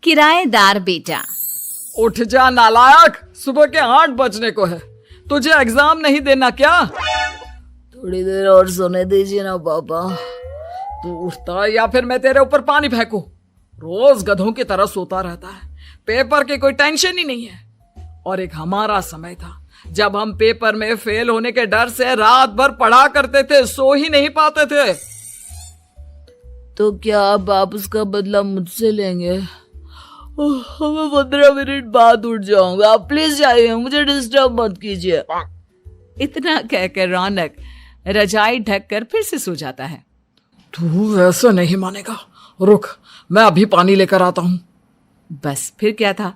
किराएदार बेटा। उठ जा नालायक, सुबह के 8 बजने को है। तुझे एग्जाम नहीं देना क्या? थोड़ी देर और सोने दीजिए ना पापा। तू उठता या फिर मैं तेरे ऊपर पानी फेंकूं? रोज गधों की तरह सोता रहता है, पेपर की कोई टेंशन ही नहीं है। और एक हमारा समय था जब हम पेपर में फेल होने के डर से रात भर पढ़ा करते थे, सो ही नहीं पाते थे। तो क्या अब आप उसका बदला मुझसे लेंगे? मैं 15 मिनट बाद उठ जाऊंगा, आप प्लीज जाइए, मुझे डिस्टर्ब मत कीजिए। इतना कहकर रौनक रजाई ढककर फिर से सो जाता है। तू ऐसा नहीं मानेगा, रुक मैं अभी पानी लेकर आता हूं। बस फिर क्या था,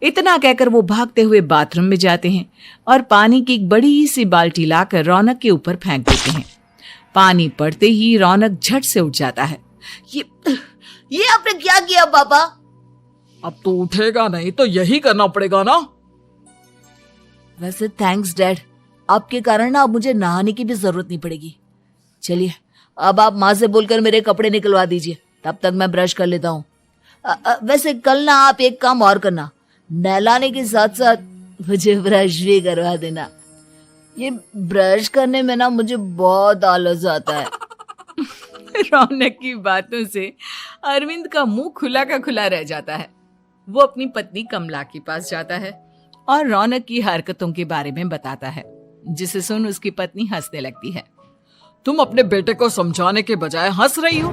इतना कहकर वो भागते हुए बाथरूम में जाते हैं और पानी की एक बड़ी सी बाल्टी लाकर रौनक के ऊपर फेंक देते हैं। पानी पड़ते ही रौनक झट से उठ जाता है। ये आपने क्या किया पापा? अब तो उठेगा नहीं तो यही करना पड़ेगा ना। वैसे थैंक्स डैड, आपके कारण ना अब मुझे नहाने की भी जरूरत नहीं पड़ेगी। चलिए अब आप माँ से बोलकर मेरे कपड़े निकलवा दीजिए, तब तक मैं ब्रश कर लेता हूँ। वैसे कल ना आप एक काम और करना, नहलाने के साथ साथ मुझे ब्रश भी करवा देना। ये ब्रश करने में ना मुझे बहुत आलस आता है। रौनक की बातों से अरविंद का मुंह खुला का खुला रह जाता है। वो अपनी पत्नी कमला के पास जाता है और रौनक की हरकतों के बारे में बताता है, जिसे सुन उसकी पत्नी हंसने लगती है। तुम अपने बेटे को समझाने के बजाय हंस रही हो।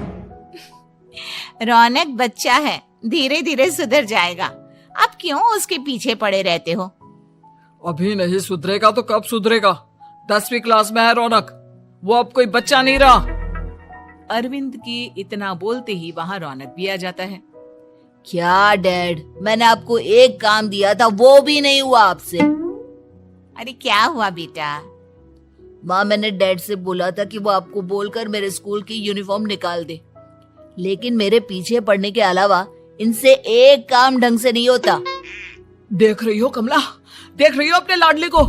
रौनक बच्चा है, धीरे धीरे सुधर जाएगा, आप क्यों उसके पीछे पड़े रहते हो? अभी नहीं सुधरेगा तो कब सुधरेगा? 10वीं क्लास में है रौनक, वो अब कोई बच्चा नहीं रहा। अरविंद की इतना बोलते ही वहां रौनक भी आ जाता है। क्या डैड, मैंने आपको एक काम दिया था, वो भी नहीं हुआ आपसे। अरे क्या हुआ बेटा? माँ, मैंने डैड से बोला था कि वो आपको बोलकर मेरे स्कूल की यूनिफॉर्म निकाल दे, लेकिन मेरे पीछे पड़ने के अलावा इनसे एक काम ढंग से नहीं होता। देख रही हो कमला, देख रही हो अपने लाडले को?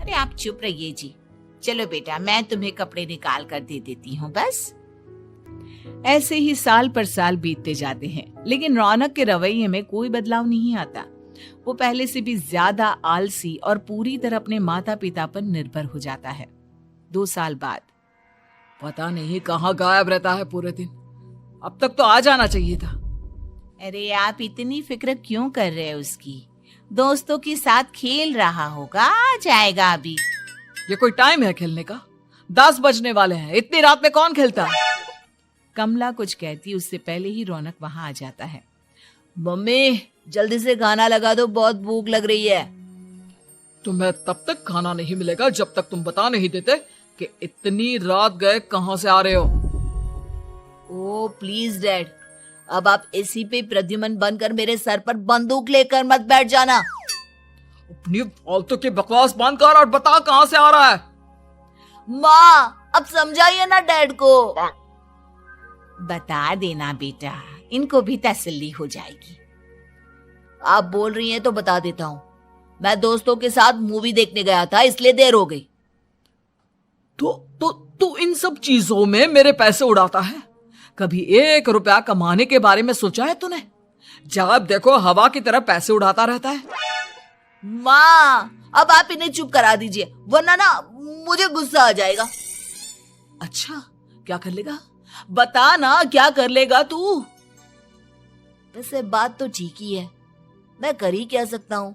अरे आप चुप रहिए जी। चलो बेटा, मैं तुम्हें कपड़े निकाल कर दे देती हूँ। बस ऐसे ही साल पर साल बीतते जाते हैं, लेकिन रौनक के रवैये में कोई बदलाव नहीं आता। वो पहले से भी ज्यादा आलसी और पूरी तरह अपने माता पिता पर निर्भर हो जाता है। 2 साल बाद पता नहीं कहाँ गायब रहता है पूरे दिन, अब तक तो आ जाना चाहिए था। अरे आप इतनी फिक्र क्यों कर रहे हैं उसकी? दोस्तों के साथ खेल रहा होगा, आ जाएगा अभी। ये कोई टाइम है खेलने का? 10 बजने वाले हैं, इतनी रात में कौन खेलता है? कमला कुछ कहती उससे पहले ही रौनक वहां आ जाता है। मम्मी जल्दी से खाना लगा दो, बहुत भूख लग रही है। तुम्हें तब तक खाना नहीं मिलेगा जब तक तुम बता नहीं देते कि इतनी रात गए कहां से आ रहे हो। ओ प्लीज डैड, अब आप एसी पे प्रद्युमन बनकर मेरे सर पर बंदूक लेकर मत बैठ जाना। अपनी फालतू की बकवास बंद कर और बता कहां से आ रहा है। माँ अब समझाइए ना डैड को। बता देना बेटा, इनको भी तसल्ली हो जाएगी। आप बोल रही हैं तो बता देता हूँ, मैं दोस्तों के साथ मूवी देखने गया था, इसलिए देर हो गई। तो इन सब चीजों में मेरे पैसे उड़ाता है? कभी 1 रुपया कमाने के बारे में सोचा है तूने? जब देखो हवा की तरह पैसे उड़ाता रहता है। माँ अब आप इन्हें चुप करा दीजिए, वरना ना मुझे गुस्सा आ जाएगा। अच्छा क्या कर लेगा? बता ना, क्या कर लेगा तू? वैसे बात तो ठीक ही है, मैं कर ही क्या सकता हूँ,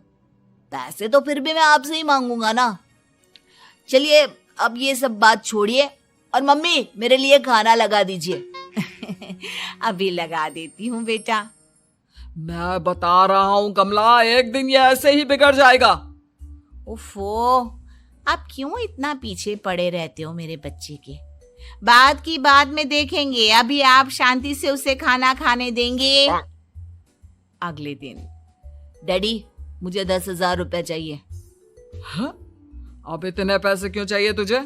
पैसे तो फिर भी मैं आपसे ही मांगूंगा ना। चलिए अब ये सब बात छोड़िए और मम्मी मेरे लिए खाना लगा दीजिए। अभी लगा देती हूँ बेटा। मैं बता रहा हूँ कमला, एक दिन ये ऐसे ही बिगड़ जाएगा। ओफो, आप क्यों इतना पीछे पड़े रहते हो मेरे बच्चे के? बात की बाद में देखेंगे, अभी आप शांति से उसे खाना खाने देंगे। अगले दिन, डैडी मुझे 10,000 रुपए चाहिए। हाँ? अब इतने पैसे क्यों चाहिए तुझे?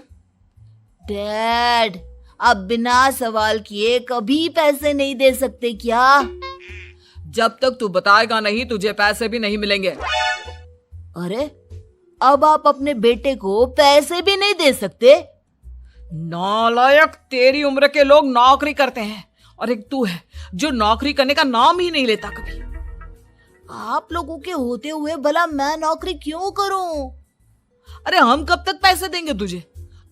डैड आप बिना सवाल किए कभी पैसे नहीं दे सकते क्या? जब तक तू बताएगा नहीं तुझे पैसे भी नहीं मिलेंगे। अरे अब आप अपने बेटे को पैसे भी नहीं दे सकते? नालायक, तेरी उम्र के लोग नौकरी करते हैं और एक तू है जो नौकरी करने का नाम ही नहीं लेता कभी। आप लोगों के होते हुए भला मैं नौकरी क्यों करूं? अरे हम कब तक पैसे देंगे तुझे?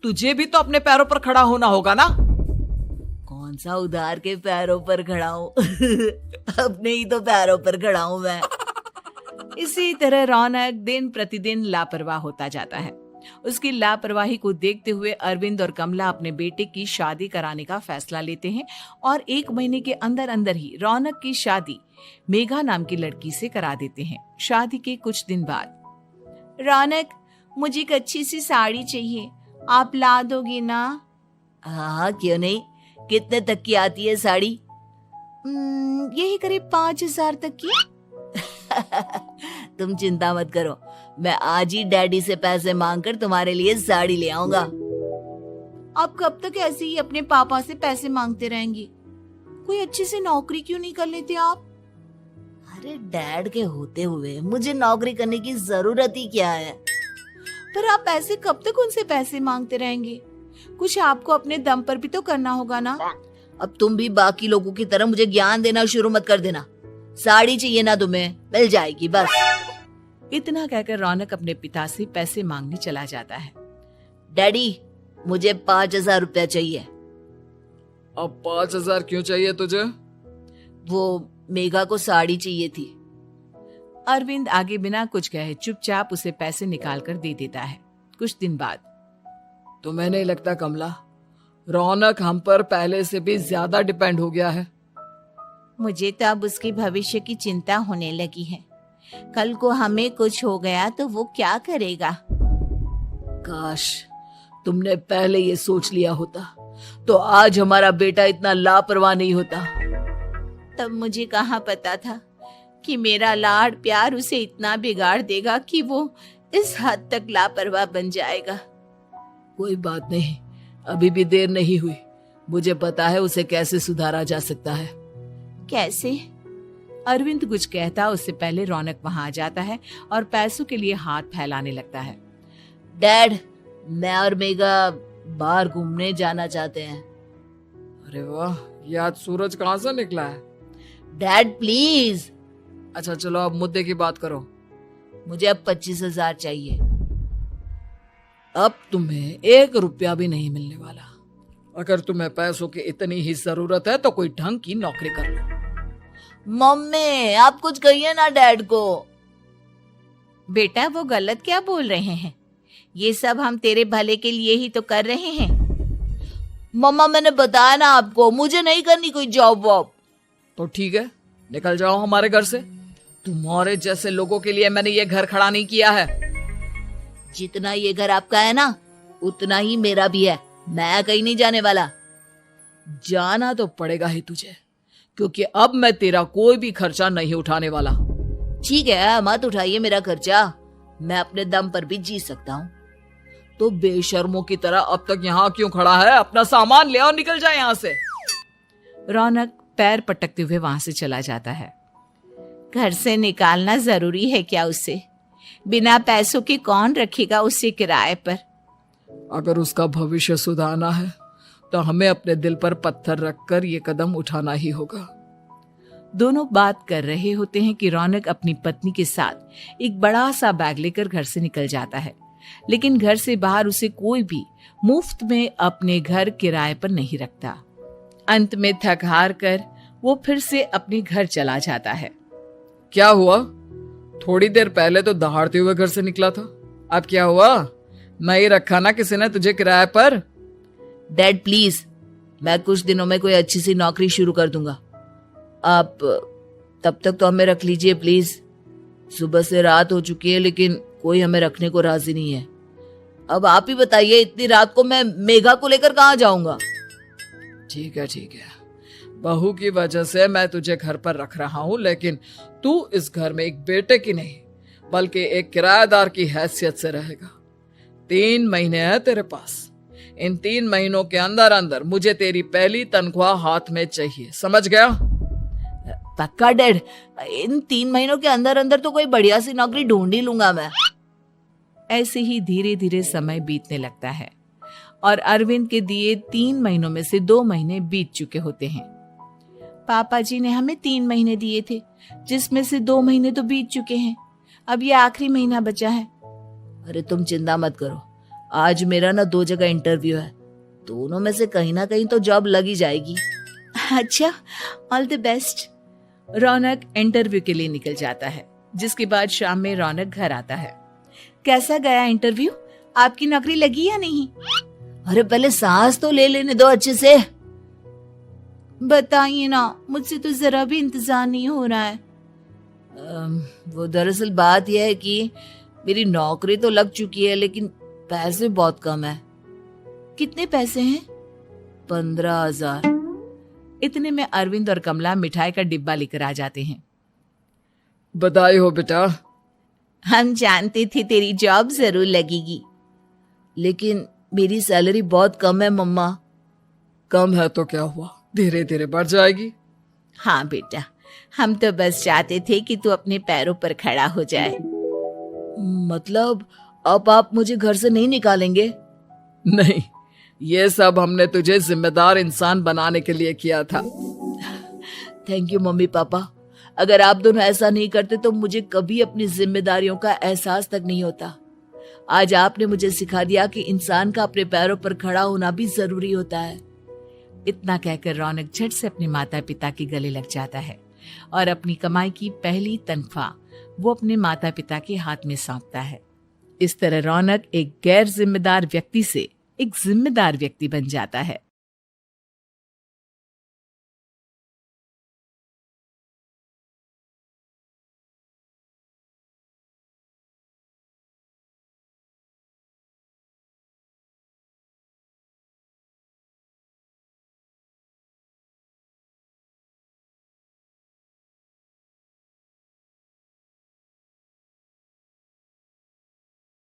तुझे भी तो अपने पैरों पर खड़ा होना होगा ना। कौन सा उधार के पैरों पर खड़ा हूं? अपने ही तो पैरों पर खड़ा हूं मैं। इसी तरह रौनक दिन प्रतिदिन लापरवाह होता जाता है। उसकी लापरवाही को देखते हुए अरविंद और कमला अपने बेटे की शादी कराने का फैसला लेते हैं और 1 महीने के अंदर अंदर ही रौनक की शादी मेघा नाम की लड़की से करा देते हैं। शादी के कुछ दिन बाद, रौनक, मुझे एक अच्छी सी साड़ी चाहिए, आप ला दोगी ना? हाँ, क्यों नहीं। कितने तक की आती है साड़ी? यही करीब 5,000 तक की। तुम चिंता मत करो, मैं आज ही डैडी से पैसे मांगकर तुम्हारे लिए साड़ी ले आऊंगा। आप कब तक ऐसे ही अपने पापा से पैसे मांगते रहेंगी? कोई अच्छी सी नौकरी क्यों नहीं कर लेते आप? अरे डैड के होते हुए मुझे नौकरी करने की जरूरत ही क्या है? पर आप ऐसे कब तक उनसे पैसे मांगते रहेंगे? कुछ आपको अपने दम पर भी तो करना होगा ना। अब तुम भी बाकी लोगों की तरह मुझे ज्ञान देना शुरू मत कर देना। साड़ी चाहिए ना तुम्हें, मिल जाएगी बस। इतना कहकर रौनक अपने पिता से पैसे मांगने चला जाता है। डैडी, मुझे 5,000 रुपया चाहिए। अब 5,000 क्यों चाहिए तुझे? वो मेघा को साड़ी चाहिए थी। अरविंद आगे बिना कुछ कहे चुपचाप उसे पैसे निकाल कर दे देता है। कुछ दिन बाद, तुम्हें नहीं लगता कमला, रौनक हम पर पहले से भी ज्यादा डिपेंड हो गया है? मुझे तो अब उसके भविष्य की चिंता होने लगी है। कल को हमें कुछ हो गया तो वो क्या करेगा? काश तुमने पहले ये सोच लिया होता तो आज हमारा बेटा इतना लापरवाह नहीं होता। तब मुझे कहाँ पता था कि मेरा लाड प्यार उसे इतना बिगाड़ देगा कि वो इस हद तक लापरवाह बन जाएगा। कोई बात नहीं, अभी भी देर नहीं हुई। मुझे पता है उसे कैसे सुधारा जा सकता है। कैसे? अरविंद कुछ कहता उससे पहले रौनक वहां आ जाता है और पैसों के लिए हाथ फैलाने लगता है। डैड, मैं और मेघा बाहर घूमने जाना चाहते हैं। अरे वाह, ये आज सूरज कहाँ से निकला है? Dad please. अच्छा चलो अब मुद्दे की बात करो। मुझे अब 25,000 चाहिए। अब तुम्हें 1 रुपया भी नहीं मिलने वाला। अगर तुम्हें पैसों की इतनी ही जरूरत है तो कोई ढंग की नौकरी कर लो। मम्मी, आप कुछ कहिए ना डैड को। बेटा, वो गलत क्या बोल रहे हैं? ये सब हम तेरे भले के लिए ही तो कर रहे हैं। मम्मा, मैंने बताया ना आपको, मुझे नहीं करनी कोई जॉब वॉब। तो ठीक है, निकल जाओ हमारे घर से। तुम्हारे जैसे लोगों के लिए मैंने ये घर खड़ा नहीं किया है। जितना ये घर आपका है ना, उतना ही मेरा भी है। मैं कहीं नहीं जाने वाला। जाना तो पड़ेगा ही तुझे, क्योंकि अब मैं तेरा कोई भी खर्चा नहीं उठाने वाला। ठीक है, मत उठाइए मेरा खर्चा, मैं अपने दम पर भी जी सकता हूँ। तो बेशर्मों की तरह अब तक यहाँ क्यों खड़ा है? अपना सामान ले और निकल जाए यहाँ से। रौनक पैर पटकते हुए वहां से चला जाता है। घर से निकालना जरूरी है क्या उसे? बिना पैसों के कौन रखेगा उसे किराए पर? अगर उसका भविष्य सुधारना है तो हमें अपने दिल पर पत्थर रखकर ये कदम उठाना ही होगा। दोनों बात कर रहे होते हैं कि रौनक अपनी पत्नी के साथ एक बड़ा सा बैग लेकर घर से निकल जाता है, लेकिन घर से बाहर उसे कोई भी मुफ्त में अपने घर किराए पर नहीं रखता। अंत में थक हार कर वो फिर से अपने घर चला जाता है। क्या हुआ? थोड़ी देर पहले तो दहाड़ते हुए घर से निकला था, अब क्या हुआ? नहीं रखा ना किसी ने तुझे किराए पर? डैड प्लीज, मैं कुछ दिनों में कोई अच्छी सी नौकरी शुरू कर दूंगा। आप तब तक तो हमें रख लीजिए प्लीज। सुबह से रात हो चुकी है लेकिन कोई हमें रखने को राजी नहीं है। अब आप ही बताइए, इतनी रात को मैं मेघा को लेकर कहाँ जाऊंगा? ठीक है ठीक है, बहू की वजह से मैं तुझे घर पर रख रहा हूँ, लेकिन तू इस घर में एक बेटे की नहीं बल्कि एक किराएदार की हैसियत से रहेगा। 3 महीने है तेरे पास। इन 3 महीनों के अंदर अंदर मुझे तेरी पहली तनख्वाह हाथ में चाहिए, समझ गया? पक्का डैड, इन 3 महीनों के अंदर अंदर तो कोई बढ़िया सी नौकरी ढूंढ ही लूंगा मैं। ऐसे ही धीरे धीरे समय बीतने लगता है और अरविंद के दिए 3 महीनों में से 2 महीने बीत चुके होते हैं। पापा जी ने हमें 3 महीने दिए थे, जिसमें से 2 महीने तो बीत चुके हैं। अब ये आखिरी महीना बचा है। अरे तुम चिंता मत करो, आज मेरा ना 2 जगह इंटरव्यू है, दोनों में से कहीं ना कहीं तो जॉब लगी जाएगी। अच्छा, all the best. Raunak interview के लिए निकल जाता है, जिसके बाद शाम में रौनक घर आता है। कैसा गया इंटरव्यू? आपकी नौकरी लगी या नहीं? अरे पहले सांस तो ले लेने दो अच्छे से। बताइए ना, मुझसे तो जरा भी इंतजार नहीं हो रहा है। वो दरअसल बात यह है कि मेरी नौकरी तो लग चुकी है, लेकिन पैसे बहुत कम है। कितने पैसे हैं? 15,000। इतने में अरविंद और कमला मिठाई का डिब्बा लेकर आ जाते हैं। बधाई हो बेटा। हम जानते थे तेरी जॉब जरूर लगेगी। लेकिन मेरी सैलरी बहुत कम है मम्मा। कम है तो क्या हुआ, धीरे धीरे बढ़ जाएगी। हाँ बेटा, हम तो बस चाहते थे कि तू अपने पैरों पर खड़ा हो जाए। मतलब अब आप मुझे घर से नहीं निकालेंगे? नहीं, ये सब हमने तुझे जिम्मेदार इंसान बनाने के लिए किया था। Thank you mummy papa. अगर आप दोनों ऐसा नहीं करते तो मुझे कभी अपनी जिम्मेदारियों का एहसास तक नहीं होता। आज आपने मुझे सिखा दिया कि इंसान का अपने पैरों पर खड़ा होना भी जरूरी होता है। इतना कहकर रौनक झट से अपने माता पिता के गले लग जाता है और अपनी कमाई की पहली तनख्वाह वो अपने माता पिता के हाथ में सौंपता है। इस तरह रौनक एक गैर जिम्मेदार व्यक्ति से एक जिम्मेदार व्यक्ति बन जाता है।